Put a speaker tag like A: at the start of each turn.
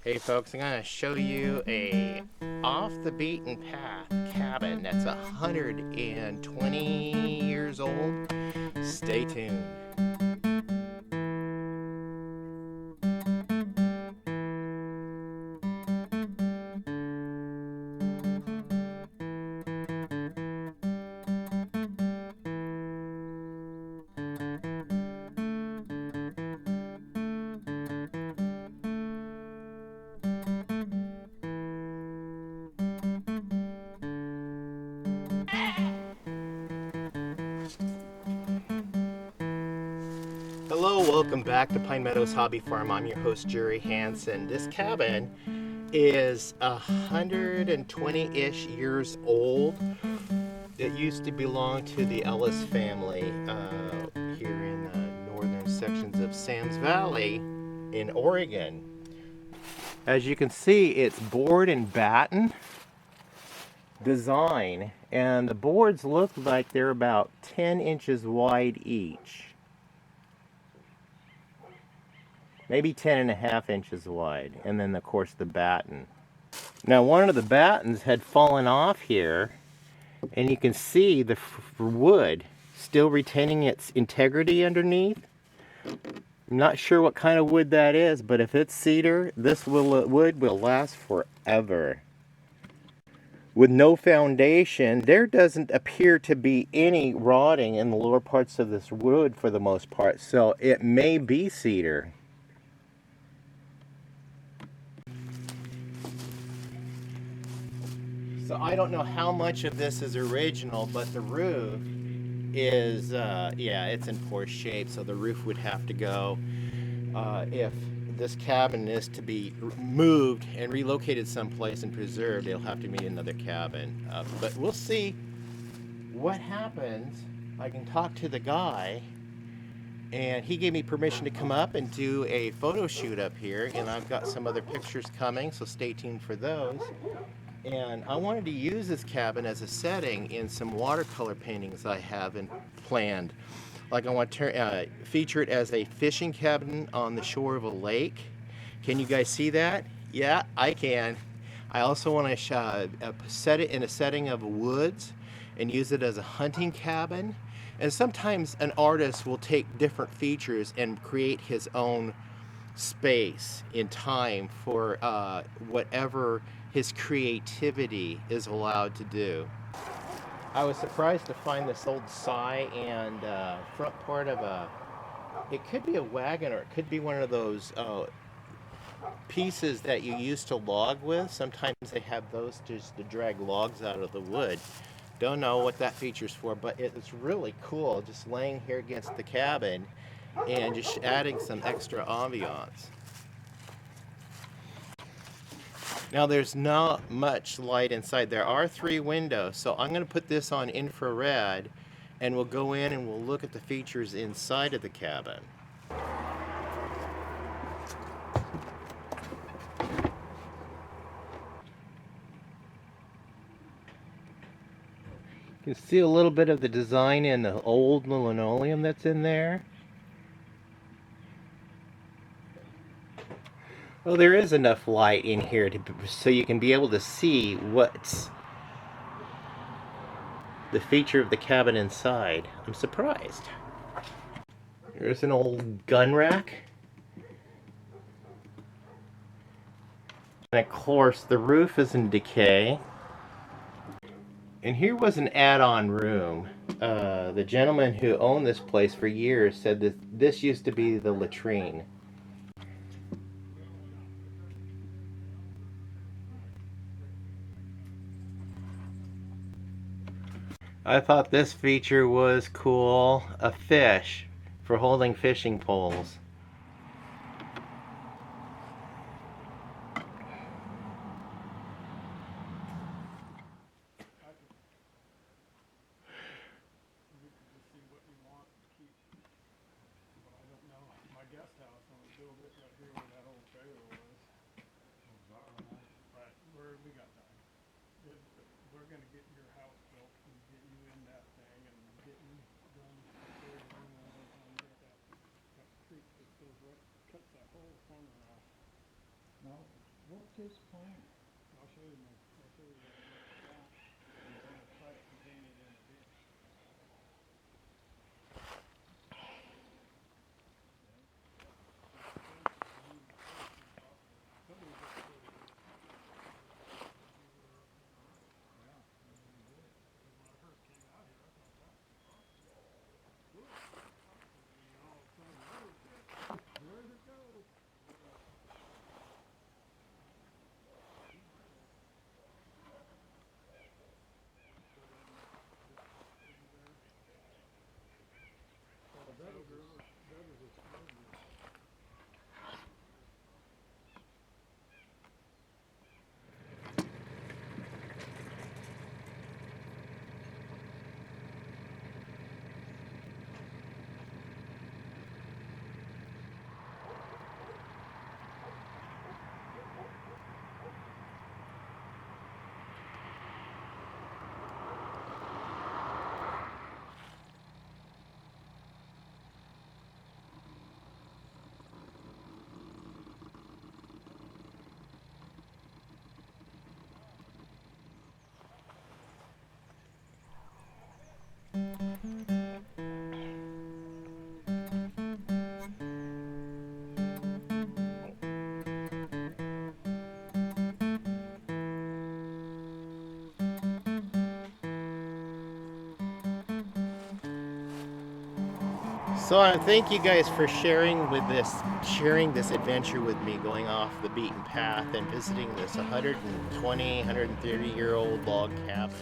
A: Hey folks, I'm going to show you a off the beaten path cabin that's 120 years old. Stay tuned. Hello, welcome back to Pine Meadows Hobby Farm. I'm your host, Jerry Hanson. This cabin is 120-ish years old. It used to belong to the Ellis family here in the northern sections of Sam's Valley in Oregon. As you can see, it's board and batten design, and the boards look like they're about 10 inches wide each. Maybe 10 and a half inches wide, and then of course the batten. Now one of the battens had fallen off here, and you can see the wood still retaining its integrity underneath. I'm not sure what kind of wood that is, but if it's cedar, this wood will last forever. With no foundation, there doesn't appear to be any rotting in the lower parts of this wood for the most part, so it may be cedar. So I don't know how much of this is original, but the roof is, yeah, it's in poor shape, so the roof would have to go. If this cabin is to be moved and relocated someplace and preserved, it'll have to be another cabin. But we'll see what happens. I can talk to the guy, and he gave me permission to come up and do a photo shoot up here, and I've got some other pictures coming, so stay tuned for those. And I wanted to use this cabin as a setting in some watercolor paintings I have planned. Like I want to feature it as a fishing cabin on the shore of a lake. Can you guys see that? Yeah, I can. I also want to set it in a setting of woods and use it as a hunting cabin. And sometimes an artist will take different features and create his own space in time for whatever his creativity is allowed to do. I was surprised to find this old sigh and front part of it could be a wagon, or it could be one of those pieces that you used to log with. Sometimes they have those just to drag logs out of the wood. Don't know what that feature's for, but it's really cool just laying here against the cabin and just adding some extra ambiance. Now there's not much light inside. There are 3 windows, so I'm going to put this on infrared and we'll go in and we'll look at the features inside of the cabin. You can see a little bit of the design in the old linoleum that's in there. Well, there is enough light in here so you can be able to see what's the feature of the cabin inside. I'm surprised. Here's an old gun rack. And of course, the roof is in decay. And here was an add-on room. The gentleman who owned this place for years said that this used to be the latrine. I thought this feature was cool. A fish for holding fishing poles.
B: We're going to get your house built and get you in that thing and get you done before you get that creek that goes right, cuts that whole corner off. No, What's his plan? I'll show you my, I'll show you what it's got. He's gonna try to contain it in a ditch. Where'd it go? That was a snowbird.
A: So I thank you guys for sharing this adventure with me, going off the beaten path and visiting this 120, 130-year-old log cabin.